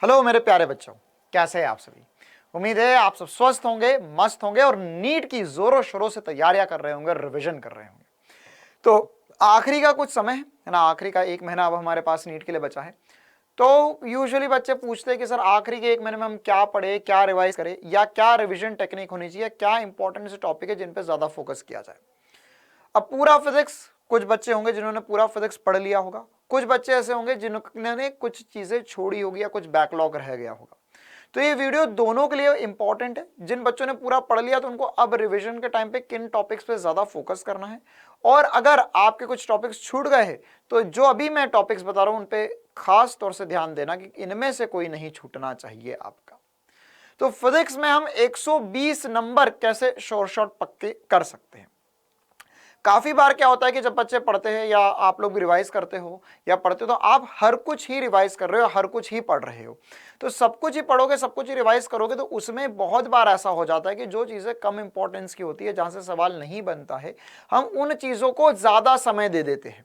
Hello मेरे प्यारे बच्चों, कैसे हैं आप सभी। उम्मीद है आप सब स्वस्थ होंगे, मस्त होंगे और नीट की जोरों शोरों से तैयारियां कर रहे होंगे, रिवीजन कर रहे होंगे। तो आखिरी का कुछ समय है ना, आखिरी का एक महीना अब हमारे पास नीट के लिए बचा है। तो यूजुअली बच्चे पूछते हैं कि सर आखिरी के एक महीने में हम क्या पढ़े, क्या रिवाइज करें, या क्या रिवीजन टेक्निक होनी चाहिए, क्या इंपॉर्टेंट से टॉपिक है जिन पे ज्यादा फोकस किया जाए। अब पूरा फिजिक्स, कुछ बच्चे होंगे जिन्होंने पूरा फिजिक्स पढ़ लिया होगा, कुछ बच्चे ऐसे होंगे जिन्होंने कुछ चीजें छोड़ी होगी या कुछ बैकलॉग रह गया होगा। तो ये वीडियो दोनों के लिए इंपॉर्टेंट है। जिन बच्चों ने पूरा पढ़ लिया तो उनको अब रिवीजन के टाइम पे किन टॉपिक्स पे ज्यादा फोकस करना है, और अगर आपके कुछ टॉपिक्स छूट गए हैं तो जो अभी मैं टॉपिक्स बता रहा हूं उन पे खास तौर से ध्यान देना कि इनमें से कोई नहीं छूटना चाहिए आपका। तो फिजिक्स में हम 120 नंबर कैसे शॉर्ट पक्के कर सकते हैं। काफी बार क्या होता है कि जब बच्चे पढ़ते हैं या आप लोग भी रिवाइज करते हो या पढ़ते हो तो आप हर कुछ ही रिवाइज कर रहे हो, हर कुछ ही पढ़ रहे हो। तो सब कुछ ही पढ़ोगे, सब कुछ ही रिवाइज करोगे तो उसमें बहुत बार ऐसा हो जाता है कि जो चीजें कम इंपॉर्टेंस की होती है, जहां से सवाल नहीं बनता है, हम उन चीजों को ज्यादा समय दे देते हैं।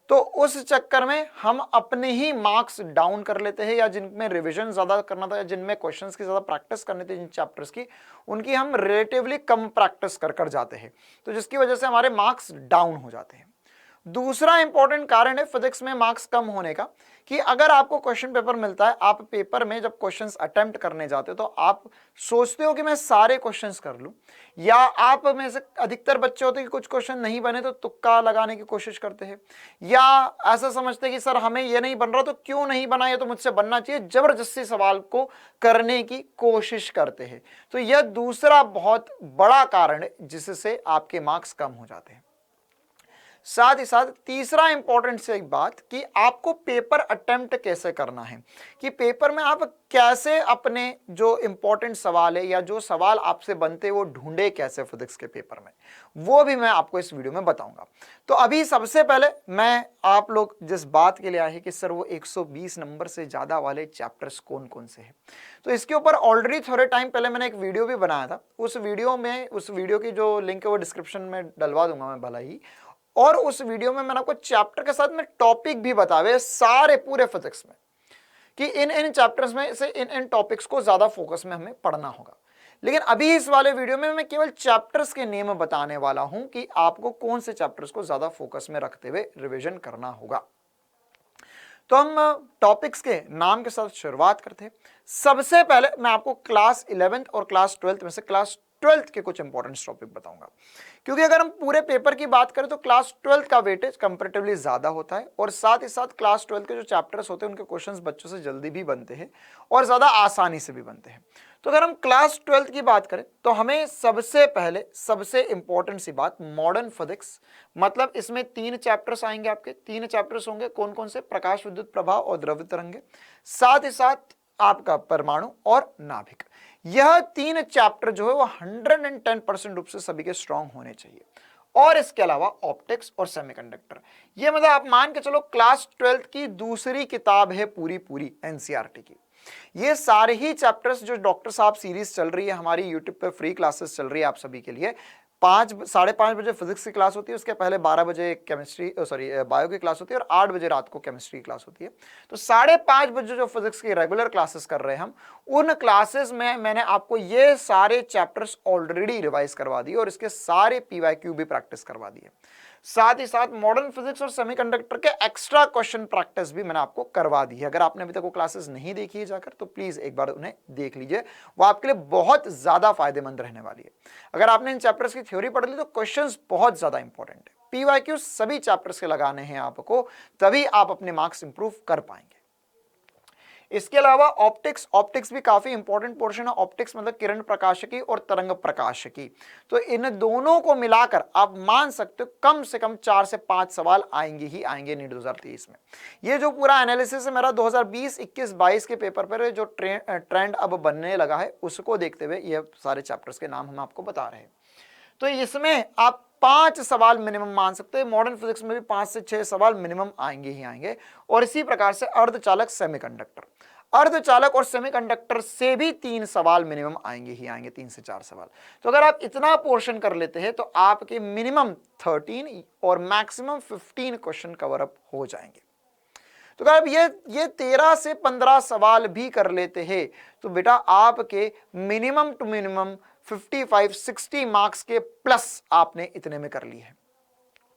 तो उस चक्कर में हम अपने ही मार्क्स डाउन कर लेते हैं, या जिनमें रिवीजन ज्यादा करना था या जिनमें क्वेश्चंस की ज्यादा प्रैक्टिस करनी थी जिन चैप्टर्स की, उनकी हम रिलेटिवली कम प्रैक्टिस कर जाते हैं। तो जिसकी वजह से हमारे मार्क्स डाउन हो जाते हैं। दूसरा इंपॉर्टेंट कारण है फिजिक्स में मार्क्स कम होने का कि अगर आपको क्वेश्चन पेपर मिलता है, आप पेपर में जब क्वेश्चंस अटेम्प्ट करने जाते हो तो आप सोचते हो कि मैं सारे क्वेश्चंस कर लूं, या आप में से अधिकतर बच्चे होते हैं कि कुछ क्वेश्चन नहीं बने तो तुक्का लगाने की कोशिश करते हैं, या ऐसा समझते हैं कि सर हमें ये नहीं बन रहा तो क्यों नहीं बना, ये तो मुझसे बनना चाहिए, जबरदस्ती सवाल को करने की कोशिश करते हैं। तो यह दूसरा बहुत बड़ा कारण है जिससे आपके मार्क्स कम हो जाते हैं। साथ ही साथ तीसरा इंपॉर्टेंट से एक बात कि आपको पेपर अटेम्प्ट कैसे करना है, कि पेपर में आप कैसे अपने जो इंपॉर्टेंट सवाल है या जो सवाल आपसे बनते हैं वो ढूंढे कैसे फिजिक्स के पेपर में, वो भी मैं आपको इस वीडियो में बताऊंगा। तो अभी सबसे पहले मैं आप लोग जिस बात के लिए आए हैं कि सर वो 120 नंबर से ज्यादा वाले चैप्टर्स कौन कौन से हैं, तो इसके ऊपर ऑलरेडी थोड़े टाइम पहले मैंने एक वीडियो भी बनाया था। उस वीडियो की जो लिंक है वो डिस्क्रिप्शन में डलवा दूंगा मैं भला ही। और उस वीडियो में मैंने आपको चैप्टर के साथ में टॉपिक भी बताए सारे पूरे फिजिक्स में, कि इन इन चैप्टर्स में से इन इन टॉपिक्स को ज्यादा फोकस में हमें पढ़ना होगा। लेकिन अभी इस वाले वीडियो में मैं केवल चैप्टर्स के नेम बताने वाला हूं कि आपको कौन से चैप्टर्स को ज्यादा फोकस में रखते हुए रिवीजन करना होगा। तो हम टॉपिक्स के नाम के साथ शुरुआत करते हैं। सबसे पहले मैं आपको क्लास 11th और क्लास 12th में से क्लास 12th के कुछ इंपॉर्टेंट टॉपिक बताऊंगा, क्योंकि अगर हम पूरे पेपर की बात करें तो क्लास 12th का वेटेज कंपैरेटिवली ज्यादा होता है, और साथ ही साथ क्लास 12th के जो चैप्टर्स होते हैं उनके क्वेश्चंस बच्चों से जल्दी भी बनते हैं और ज्यादा आसानी से भी बनते हैं। तो अगर हम क्लास 12th की बात करें तो हमें सबसे पहले सबसे इंपॉर्टेंट सी बात मॉडर्न फिजिक्स, मतलब इसमें 3 चैप्टर्स आएंगे। आपके 3 चैप्टर्स होंगे, कौन कौन से? प्रकाश, विद्युत प्रभाव और द्रव्य तरंगे, साथ ही साथ आपका परमाणु और नाभिक। यह 3 चैप्टर जो है वो 110% रूप से सभी के स्ट्रांग होने चाहिए। और इसके अलावा ऑप्टिक्स और सेमीकंडक्टर, ये मतलब आप मान के चलो क्लास 12th की दूसरी किताब है पूरी पूरी एनसीईआरटी की। ये सारे ही चैप्टर्स जो डॉक्टर साहब सीरीज चल रही है हमारी यूट्यूब पे, फ्री क्लासेस चल रही है आप सभी के लिए। 5-5:30 बजे फिजिक्स की क्लास होती है, उसके पहले 12 बजे बायो की क्लास होती है, और 8 बजे रात को केमिस्ट्री की क्लास होती है। तो 5:30 बजे जो फिजिक्स की रेगुलर क्लासेस कर रहे हैं हम, उन क्लासेस में मैंने आपको ये सारे चैप्टर्स ऑलरेडी रिवाइज करवा दिए और इसके सारे पीवाईक्यू भी प्रैक्टिस करवा दिए। साथ ही साथ मॉडर्न फिजिक्स और सेमीकंडक्टर के एक्स्ट्रा क्वेश्चन प्रैक्टिस भी मैंने आपको करवा दी है। अगर आपने अभी तक वो क्लासेस नहीं देखी है जाकर तो प्लीज एक बार उन्हें देख लीजिए, वो आपके लिए बहुत ज्यादा फायदेमंद रहने वाली है। अगर आपने इन चैप्टर्स की थ्योरी पढ़ ली तो क्वेश्चंस बहुत ज्यादा इंपॉर्टेंट है। पीवाईक्यू सभी चैप्टर्स के लगाने हैं आपको, तभी आप अपने मार्क्स इंप्रूव कर पाएंगे। इसके अलावा ऑप्टिक्स भी काफी इंपॉर्टेंट पोर्शन है। ऑप्टिक्स मतलब किरण प्रकाशिकी और तरंग प्रकाशिकी, तो इन दोनों को मिलाकर आप मान सकते हो कम से कम 4 से 5 सवाल आएंगे ही आएंगे नीट 2023 में। ये जो पूरा एनालिसिस है मेरा 2020, 21, 22 के पेपर पर जो ट्रेंड अब बनने लगा है उसको देखते हुए ये सारे चैप्टर्स के नाम हम आपको बता रहे हैं। तो इसमें आप 5 सवाल मिनिमम मान सकते हैं। मॉडर्न फिजिक्स में भी 5 से 6 सवाल मिनिमम आएंगे ही आएंगे। और इसी प्रकार से अर्धचालक, सेमीकंडक्टर, अर्धचालक और सेमीकंडक्टर से भी 3 सवाल मिनिमम आएंगे ही आएंगे, 3 से 4 सवाल। तो अगर आप इतना पोर्शन कर लेते हैं तो आपके मिनिमम 13 और मैक्सिमम 15 क्वेश्चन कवर अप हो जाएंगे। तो अगर ये 13 से 15 सवाल भी कर लेते हैं तो बेटा आपके मिनिमम टू मिनिमम 55-60 मार्क्स के प्लस आपने इतने में कर लिए है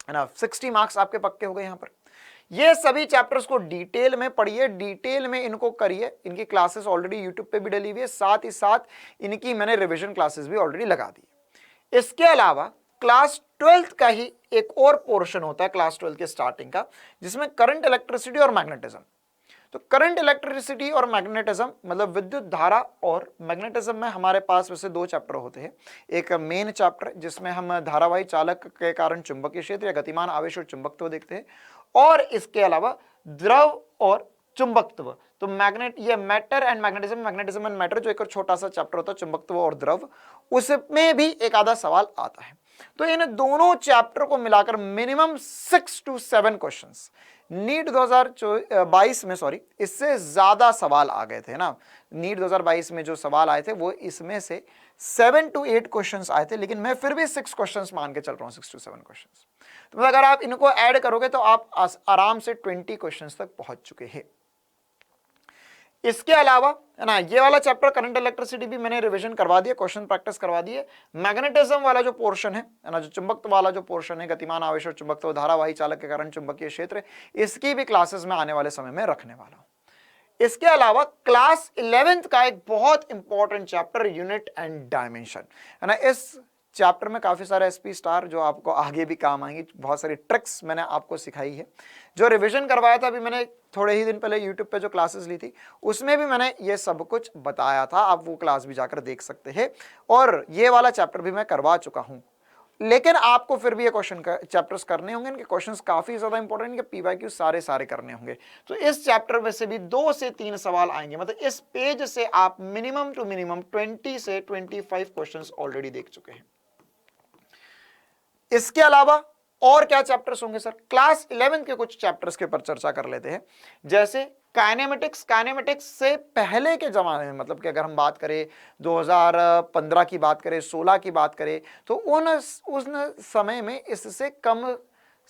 ना। 60 मार्क्स आपके पक्के हो गए यहां पर। ये सभी चैप्टर्स को डिटेल में पढ़िए, डिटेल में इनको करिए। इनकी क्लासेस ऑलरेडी यूट्यूब पे भी डली हुई है, साथ ही साथ इनकी मैंने रिवीजन क्लासेस भी ऑलरेडी लगा दी। इसके अलावा क्लास 12th का ही एक और पोर्शन होता है क्लास 12 के स्टार्टिंग का, जिसमें करंट इलेक्ट्रिसिटी और मैग्नेटिज्म। तो करंट इलेक्ट्रिसिटी और मैग्नेटिज्म मतलब विद्युत धारा और मैग्नेटिज्म में हमारे पास वैसे दो चैप्टर होते हैं। एक मेन चैप्टर जिसमें हम धारावाही चालक के कारण चुंबकीय क्षेत्र या गतिमान आवेश और चुंबकत्व देखते हैं, और इसके अलावा द्रव और चुंबकत्व। तो ये matter and magnetism, magnetism and matter जो एक और छोटा सा चैप्टर होता है चुंबकत्व और द्रव, उसमें भी एक आधा सवाल आता है। तो इन दोनों चैप्टर को मिलाकर मिनिमम 6 to 7 क्वेश्चंस नीट 2022 में, सॉरी इससे ज्यादा सवाल आ गए थे ना। नीट 2022 में जो सवाल आए थे वो इसमें से 7 to 8 क्वेश्चंस आए थे, लेकिन मैं फिर भी 6 क्वेश्चंस मान के चल रहा हूं, 6 to 7 क्वेश्चंस। तो अगर आप इनको ऐड करोगे तो आप आराम से 20 क्वेश्चंस तक पहुंच चुके हैं। इसके अलावा है ना, ये वाला चैप्टर करंट इलेक्ट्रिसिटी भी मैंने रिवीजन करवा दिया, क्वेश्चन प्रैक्टिस करवा दिए। मैग्नेटिज्म वाला जो पोर्शन है ना, जो चुंबकत्व वाला जो पोर्शन है, गतिमान आवेश और चुंबकत्व, धारावाही चालक के कारण चुंबकीय क्षेत्र, इसकी भी क्लासेस में आने वाले समय में रखने वाला हूं। इसके अलावा क्लास 11th का एक बहुत important chapter unit and dimension है ना। इस चैप्टर में काफी सारे एसपी स्टार जो आपको आगे भी काम आएंगी, बहुत सारी ट्रिक्स मैंने आपको सिखाई है। जो रिवीजन करवाया था अभी मैंने थोड़े ही दिन पहले यूट्यूब पे जो क्लासेस ली थी उसमें भी मैंने ये सब कुछ बताया था, आप वो क्लास भी जाकर देख सकते हैं। और ये वाला चैप्टर भी मैं करवा चुका हूं, लेकिन आपको फिर भी ये क्वेश्चन चैप्टर्स करने होंगे। इनके क्वेश्चंस काफी ज्यादा इंपॉर्टेंट, इनके पीवाईक्यू सारे करने होंगे। तो इस चैप्टर में से भी 2 से 3 सवाल आएंगे, मतलब इस पेज से आप मिनिमम टू मिनिमम 20 से 25 क्वेश्चंस ऑलरेडी देख चुके हैं। इसके अलावा और क्या चैप्टर्स होंगे सर? क्लास 11 के कुछ चैप्टर्स के ऊपर चर्चा कर लेते हैं, जैसे काइनेमेटिक्स। काइनेमेटिक्स से पहले के जमाने में, मतलब कि अगर हम बात करें 2015 की बात करें, 16 की बात करें, तो उस समय में इससे कम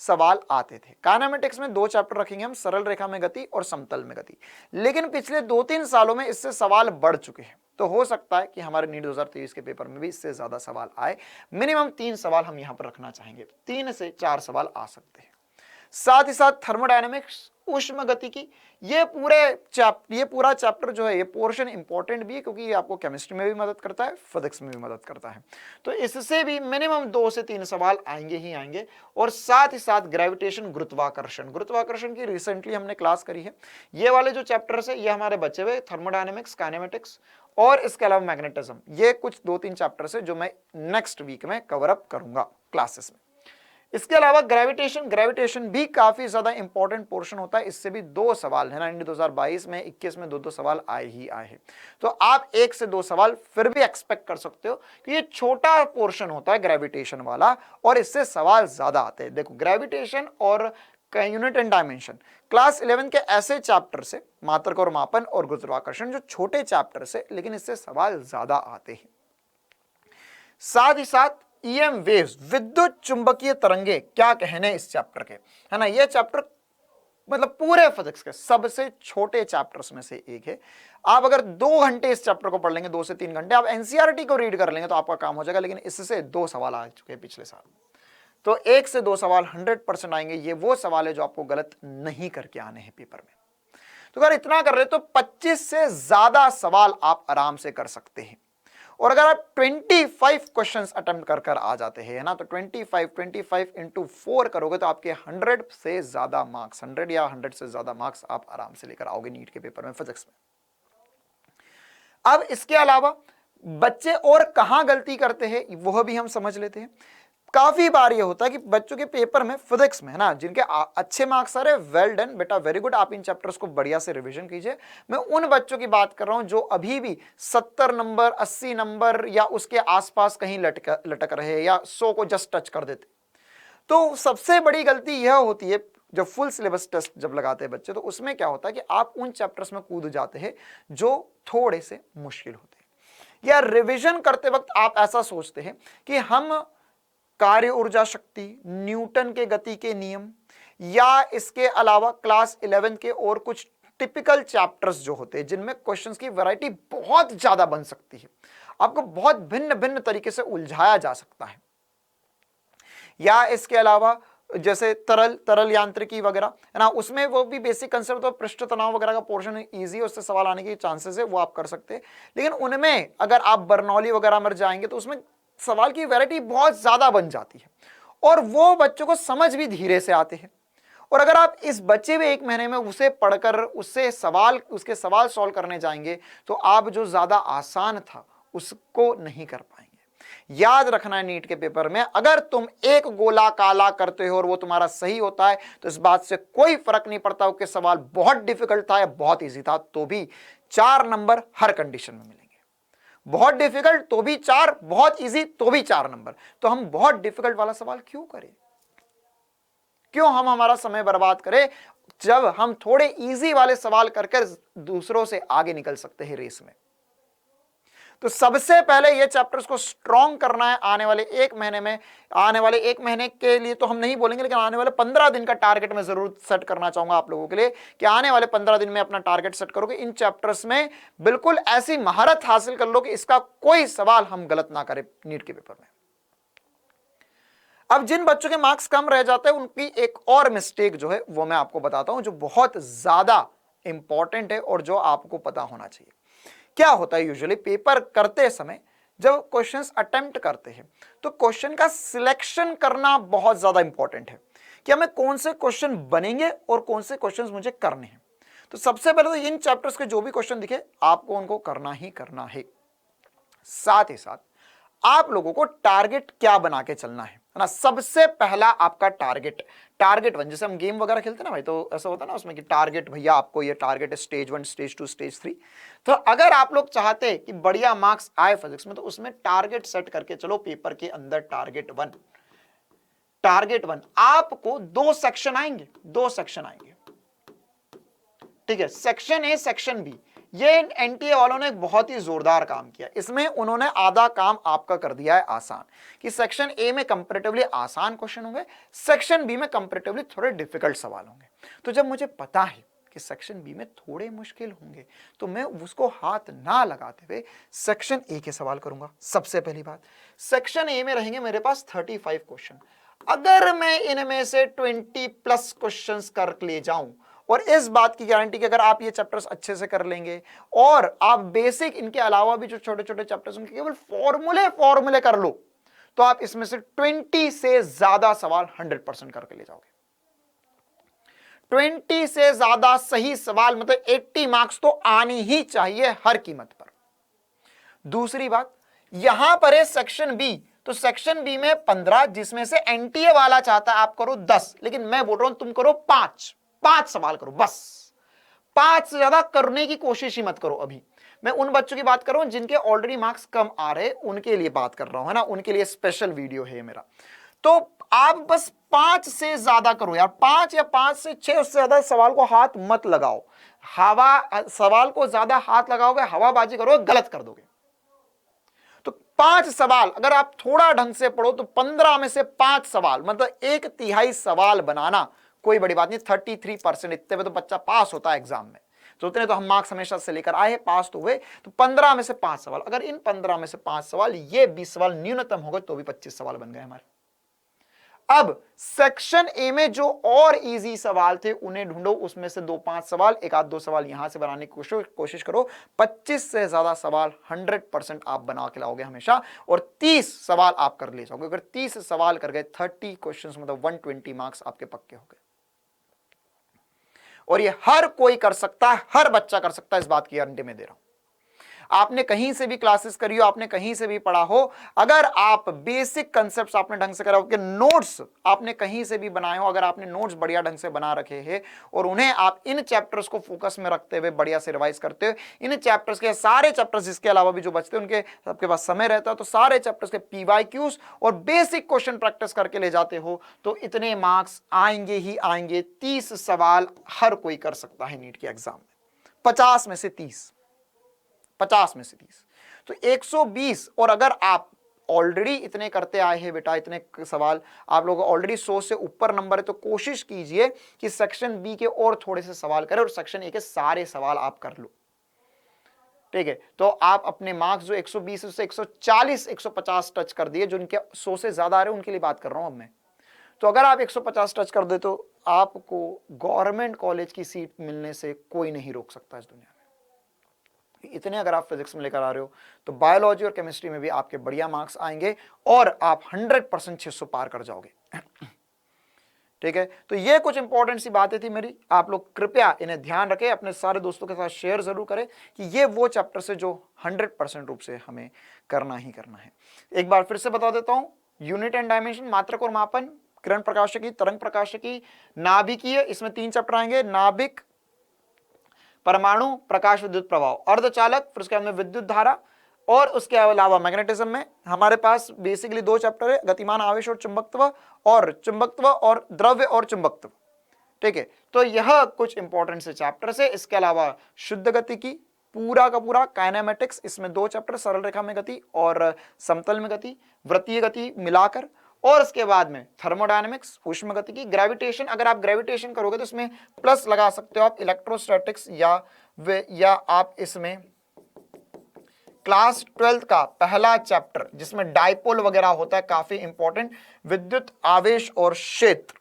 सवाल आते थे। काइनेमेटिक्स में 2 चैप्टर रखेंगे हम, सरल रेखा में गति और समतल में गति। लेकिन पिछले 2-3 सालों में इससे सवाल बढ़ चुके हैं, तो हो सकता है कि हमारे नीट 2023 के पेपर में भी इससे ज्यादा सवाल आए। मिनिमम 3 सवाल हम यहां पर रखना चाहेंगे, 3 से 4 सवाल आ सकते हैं। साथ ही साथ थर्मोडायनेमिक्स, उष्म गति की, ये पूरा चैप्टर जो है, ये पोर्शन इंपॉर्टेंट भी है क्योंकि ये आपको केमिस्ट्री में भी मदद करता है, फिजिक्स में भी मदद करता है। तो इससे भी मिनिमम 2 से 3 सवाल आएंगे ही आएंगे। और साथ ही साथ ग्रेविटेशन, गुरुत्वाकर्षण की रिसेंटली हमने क्लास करी है। ये वाले जो चैप्टर्स है ये हमारे बचे हुए थर्मोडायनेमिक्स, काइनेमेटिक्स और इसके अलावा मैग्नेटिज्म, ये कुछ 2-3 चैप्टर्स है जो मैं नेक्स्ट वीक में कवर अप करूंगा क्लासेस में। इसके अलावा ग्रेविटेशन भी काफी ज्यादा इंपॉर्टेंट पोर्शन होता है, इससे भी 2 सवाल है ना। 2022 में 21 में 2 सवाल आए ही आए हैं। तो आप 1 से 2 सवाल फिर भी एक्सपेक्ट कर सकते हो कि ये छोटा पोर्शन होता है ग्रेविटेशन वाला, और इससे सवाल ज्यादा आते हैं। देखो, ग्रेविटेशन और यूनिट एंड डायमेंशन क्लास 11 के ऐसे चैप्टर से, मात्रक और मापन और गुरुत्वाकर्षण, जो छोटे चैप्टर से, लेकिन इससे सवाल ज्यादा आते हैं। साथ ही साथ ईएम वेव्स, विद्युत चुंबकीय तरंगे, क्या कहने इस चैप्टर के, है ना। ये चैप्टर मतलब पूरे फिजिक्स के सबसे छोटे चैप्टर्स में से एक है। आप अगर 2 घंटे इस चैप्टर को पढ़ लेंगे, 2 से 3 घंटे आप एनसीईआरटी को रीड कर लेंगे तो आपका काम हो जाएगा। लेकिन इससे 2 सवाल आ चुके हैं पिछले साल, तो 1 से 2 सवाल 100% आएंगे। ये वो सवाल है जो आपको गलत नहीं करके आने हैं पेपर में। तो अगर इतना कर रहे तो 25 से ज्यादा सवाल आप आराम से कर सकते हैं। और अगर आप 25 क्वेश्चंस अटेम्प्ट कर आ जाते हैं ना, तो 25 इंटू 4 करोगे तो आपके 100 से ज्यादा मार्क्स, 100 या 100 से ज्यादा मार्क्स आप आराम से लेकर आओगे नीट के पेपर में फिजिक्स में। अब इसके अलावा बच्चे और कहां गलती करते हैं वह भी हम समझ लेते हैं। काफी बार ये होता है कि बच्चों के पेपर में फिजिक्स में, है ना, जिनके अच्छे मार्क्स आ रहे, वेल डन बेटा, वेरी गुड, आप इन चैप्टर्स को बढ़िया से रिवीजन कीजिए। मैं उन बच्चों की बात कर रहा हूं जो अभी भी 70 नंबर, 80 नंबर या उसके आसपास कहीं लटक रहे, या 100 को जस्ट टच कर देते। तो सबसे बड़ी गलती यह होती है, जब फुल सिलेबस टेस्ट जब लगाते हैं बच्चे, तो उसमें क्या होता है कि आप उन चैप्टर्स में कूद जाते हैं जो थोड़े से मुश्किल होते हैं, या रिविजन करते वक्त आप ऐसा सोचते हैं कि हम कार्य ऊर्जा शक्ति, न्यूटन के गति के नियम, या इसके अलावा क्लास 11 के और कुछ टिपिकल चैप्टर्स जो होते हैं जिनमें क्वेश्चंस की वैरायटी बहुत ज्यादा बन सकती है, आपको बहुत भिन्न भिन्न तरीके से उलझाया जा सकता है। या इसके अलावा जैसे तरल यांत्रिकी वगैरह है ना, उसमें वो भी बेसिक कंसेप्ट तो पृष्ठ तनाव वगैरह का पोर्शन इजी है, उससे सवाल आने के चांसेस है, वो आप कर सकते हैं। लेकिन उनमें अगर आप बर्नौली वगैरह में जाएंगे तो उसमें सवाल की वैरायटी बहुत ज्यादा बन जाती है और वो बच्चों को समझ भी धीरे से आते हैं। और अगर आप इस बचे हुए 1 महीने में उसे पढ़कर उसके सवाल सॉल्व करने जाएंगे तो आप जो ज्यादा आसान था उसको नहीं कर पाएंगे। याद रखना है नीट के पेपर में, अगर तुम एक गोला काला करते हो और वो तुम्हारा सही होता है तो इस बात से कोई फर्क नहीं पड़ता कि सवाल बहुत डिफिकल्ट था या बहुत इजी था, तो भी 4 नंबर हर कंडीशन में मिलेंगे। बहुत डिफिकल्ट तो भी 4, बहुत इजी तो भी 4 नंबर। तो हम बहुत डिफिकल्ट वाला सवाल क्यों करें, क्यों हम हमारा समय बर्बाद करें जब हम थोड़े इजी वाले सवाल करके दूसरों से आगे निकल सकते हैं रेस में। तो सबसे पहले ये चैप्टर्स को स्ट्रॉन्ग करना है आने वाले 1 महीने में। आने वाले 1 महीने के लिए तो हम नहीं बोलेंगे, लेकिन आने वाले 15 दिन का टारगेट मैं जरूर सेट करना चाहूंगा आप लोगों के लिए कि आने वाले 15 दिन में अपना टारगेट सेट करोगे, इन चैप्टर्स में बिल्कुल ऐसी महारत हासिल कर लो कि इसका कोई सवाल हम गलत ना करें नीट के पेपर में। अब जिन बच्चों के मार्क्स कम रह जाते हैं उनकी एक और मिस्टेक जो है वो मैं आपको बताता हूं, जो बहुत ज्यादा इंपॉर्टेंट है और जो आपको पता होना चाहिए। क्या होता है यूजुअली पेपर करते समय जब क्वेश्चंस अटेम्प्ट करते हैं तो क्वेश्चन का सिलेक्शन करना बहुत ज्यादा इंपॉर्टेंट है कि हमें कौन से क्वेश्चन बनेंगे और कौन से क्वेश्चंस मुझे करने हैं। तो सबसे पहले तो इन चैप्टर्स के जो भी क्वेश्चन दिखे आपको उनको करना ही करना है। साथ ही साथ आप लोगों को टारगेट क्या बना के चलना है ना। सबसे पहला आपका टारगेट 1, जैसे हम गेम वगैरह खेलते हैं ना भाई, तो ऐसा होता है ना उसमें कि टारगेट भैया आपको ये टारगेट है स्टेज 1, स्टेज 2, स्टेज 3। तो अगर आप लोग चाहते हैं कि बढ़िया मार्क्स आए फिजिक्स में तो उसमें टारगेट सेट करके चलो पेपर के अंदर। टारगेट 1 आपको 2 सेक्शन आएंगे, ठीक है, सेक्शन ए सेक्शन बी। ये एनटीए वालों ने एक बहुत ही जोरदार काम किया, इसमें उन्होंने आधा काम आपका कर दिया है आसान, कि सेक्शन ए में कंपैरेटिवली आसान क्वेश्चन होंगे, सेक्शन बी में कंपैरेटिवली थोड़े डिफिकल्ट सवाल होंगे। तो जब मुझे पता है कि सेक्शन बी में थोड़े मुश्किल होंगे तो मैं उसको हाथ ना लगाते हुए सेक्शन ए के सवाल करूंगा। सबसे पहली बात, सेक्शन ए में रहेंगे मेरे पास 35 क्वेश्चन। अगर मैं इनमें से 20+ क्वेश्चंस कर ले जाऊं, और इस बात की गारंटी कि अगर आप ये चैप्टर्स अच्छे से कर लेंगे और आप बेसिक इनके अलावा भी जो छोटे छोटे चैप्टर्स उनके केवल फॉर्मूले कर लो, तो आप इसमें से 20 से ज्यादा सवाल 100% करके ले जाओगे। 20 से ज्यादा सही सवाल मतलब 80 मार्क्स तो आनी ही चाहिए हर कीमत पर। दूसरी बात, यहां पर है सेक्शन बी, तो सेक्शन बी में 15, जिसमें से एनटीए वाला चाहता है आप करो 10, लेकिन मैं बोल रहा हूं तुम करो 5 सवाल करो बस। 5 से ज्यादा करने की कोशिश ही मत करो। अभी मैं उन बच्चों की बात कर रहा हूं जिनके ऑलरेडी मार्क्स कम आ रहे, उनके लिए बात कर रहा हूं, है ना, उनके लिए स्पेशल वीडियो है मेरा। तो आप बस 5 से ज्यादा करो यार, 5 या 5 से 6, उससे ज्यादा सवाल को हाथ मत लगाओ। सवाल को ज्यादा हाथ लगाओगे, हवाबाजी करोगे, गलत कर दोगे। तो 5 सवाल अगर आप थोड़ा ढंग से पढ़ो तो 15 में से 5 सवाल मतलब 1/3 सवाल बनाना कोई बड़ी बात नहीं। 33% इतने में तो बच्चा पास होता है एग्जाम में, तो उतने तो हम मार्क्स हमेशा से लेकर आए, पास तो हुए। तो 15 में से 5 सवाल, अगर इन 15 में से 5 सवाल, ये 20 सवाल न्यूनतम हो गए तो भी 25 सवाल बन गए हमारे। अब सेक्शन ए में जो और इजी सवाल थे उन्हें ढूंढो, उसमें से 2-5 सवाल, 1-2 सवाल यहां से बनाने की कोशिश करो। 25 से ज्यादा सवाल 100% आप बना के लाओगे हमेशा, और 30 सवाल आप कर ले जाओगे। अगर 30 सवाल कर गए, 30 क्वेश्चंस मतलब 120 मार्क्स आपके पक्के हो गए। और ये हर कोई कर सकता है, हर बच्चा कर सकता है, इस बात की गारंटी मैं दे रहा हूं। आपने कहीं से भी क्लासेस करी हो, आपने कहीं से भी पढ़ा हो, अगर आप बेसिक कंसेप्ट्स आपने ढंग से करा हो, कि नोट्स आपने कहीं से भी बनाए हो, अगर आपने नोट्स बढ़िया ढंग से बना रखे हैं और उन्हें आप इन चैप्टर्स को फोकस में रखते हुए बढ़िया से रिवाइज करते हो, इन चैप्टर्स के सारे चैप्टर्स इसके अलावा भी जो बचते हैं उनके सबके पास समय रहता है, तो सारे चैप्टर्स के PYQs और बेसिक क्वेश्चन प्रैक्टिस करके ले जाते हो, तो इतने मार्क्स आएंगे ही आएंगे। 30 सवाल हर कोई कर सकता है नीट के एग्जाम में, 50 में से 30, तो 120। और अगर आप ऑलरेडी इतने करते आए हैं बेटा, इतने सवाल आप लोग ऑलरेडी 100 से ऊपर नंबर है, तो कोशिश कीजिए कि सेक्शन बी के और थोड़े से सवाल करें और सेक्शन ए के सारे सवाल आप कर लो। ठीक है, तो आप अपने मार्क्स जो 120 से 140 150 टच कर दिए, जो उनके 100 से ज्यादा आ रहे हैं उनके लिए बात कर रहा हूं अब मैं। तो अगर आप 150 टच कर दे तो आपको गवर्नमेंट कॉलेज की सीट मिलने से कोई नहीं रोक सकता इस दुनिया में। इतने अगर आप फिजिक्स में लेकर आ रहे हो तो बायोलॉजी और केमिस्ट्री में भी आपके बढ़िया मार्क्स आएंगे और आप 100% 600 पार कर जाओगे। ठीक है, तो ये कुछ इंपॉर्टेंट सी बातें थी मेरी, आप लोग कृपया इन्हें ध्यान रखें, अपने सारे दोस्तों के साथ शेयर जरूर करें कि ये वो चैप्टर से जो 100% रूप से हमें करना ही करना है। एक बार फिर से बता देता हूं, यूनिट एंड डायमेंशन, मात्रक और मापन, किरण प्रकाशिकी, तरंग प्रकाशिकी, नाभिकीय, इसमें 3 चैप्टर आएंगे, नाभिक, परमाणु, प्रकाश विद्युत प्रभाव, अर्धचालक, फिर उसके बाद में विद्युत धारा, और उसके अलावा मैग्नेटिज्म में हमारे पास बेसिकली 2 चैप्टर है, गतिमान आवेश और चुंबकत्व और द्रव्य और चुंबकत्व। ठीक है, तो यह कुछ इंपॉर्टेंट से चैप्टर्स है। इसके अलावा शुद्ध गति की पूरा का पूरा काइनेमेटिक्स, इसमें 2 चैप्टर, सरल रेखा में गति और समतल में गति, वृत्तीय गति मिलाकर, और उसके बाद में थर्मोडायनेमिक्स, उष्म गति की, ग्रेविटेशन, अगर आप ग्रेविटेशन करोगे तो इसमें प्लस लगा सकते हो आप, इलेक्ट्रोस्टैटिक्स या आप इसमें क्लास 12th का पहला चैप्टर जिसमें डाइपोल वगैरह होता है, काफी इंपॉर्टेंट, विद्युत आवेश और क्षेत्र,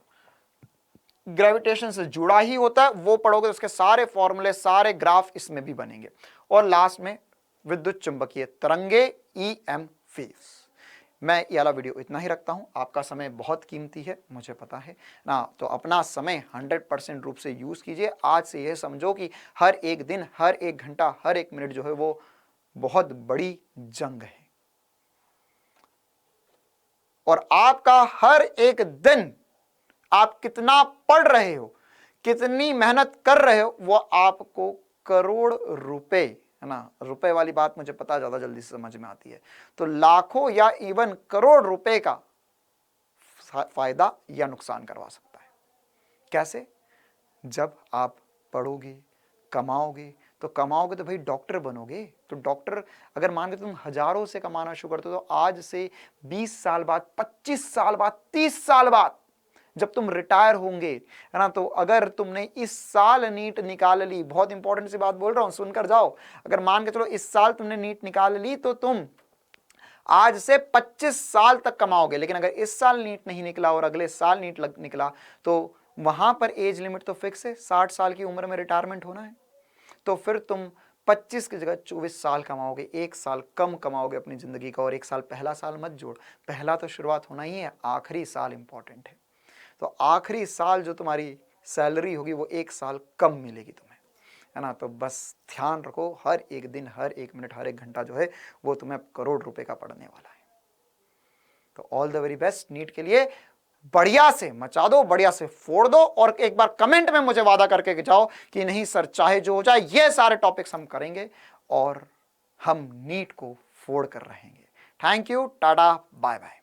ग्रेविटेशन से जुड़ा ही होता है, वो पढ़ोगे तो उसके सारे फॉर्मूले, सारे ग्राफ इसमें भी बनेंगे। और लास्ट में विद्युत चुंबकीय तरंगे, EM वेव्स। मैं ये वाला वीडियो इतना ही रखता हूं, आपका समय बहुत कीमती है मुझे पता है ना, तो अपना समय 100% रूप से यूज कीजिए। आज से यह समझो कि हर एक दिन, हर एक घंटा, हर एक मिनट जो है वो बहुत बड़ी जंग है, और आपका हर एक दिन आप कितना पढ़ रहे हो, कितनी मेहनत कर रहे हो, वो आपको करोड़ रुपए, है ना, रुपए वाली बात मुझे पता ज्यादा जल्दी से समझ में आती है, तो लाखों या इवन करोड़ रुपए का फायदा या नुकसान करवा सकता है। कैसे? जब आप पढ़ोगे, कमाओगे, तो कमाओगे तो भाई डॉक्टर बनोगे, तो डॉक्टर अगर मान के तुम हजारों से कमाना शुरू करते हो, तो आज से 20 साल बाद, 25 साल बाद, 30 साल बाद जब तुम रिटायर होंगे, है ना, तो अगर तुमने इस साल नीट निकाल ली, बहुत इंपॉर्टेंट सी बात बोल रहा हूं, सुनकर जाओ, अगर मान के चलो इस साल तुमने नीट निकाल ली तो तुम आज से 25 साल तक कमाओगे। लेकिन अगर इस साल नीट नहीं निकला और अगले साल नीट निकला, तो वहां पर एज लिमिट तो फिक्स है, 60 साल की उम्र में रिटायरमेंट होना है, तो फिर तुम 25 की जगह 24 साल कमाओगे, 1 साल कम कमाओगे अपनी जिंदगी का, और 1 साल पहला साल मत जोड़, पहला तो शुरुआत होना ही है, आखिरी साल इंपॉर्टेंट है, तो आखिरी साल जो तुम्हारी सैलरी होगी वो 1 साल कम मिलेगी तुम्हें, है ना, तो बस ध्यान रखो, हर एक दिन, हर एक मिनट, हर एक घंटा जो है वो तुम्हें करोड़ रुपए का पड़ने वाला है। तो all the very best NEET के लिए, बढ़िया से मचा दो, बढ़िया से फोड़ दो, और एक बार कमेंट में मुझे वादा करके जाओ कि नहीं सर, चाहे जो हो जाए ये सारे टॉपिक्स हम करेंगे और हम नीट को फोड़ कर रहेंगे। Thank you, tata, bye bye.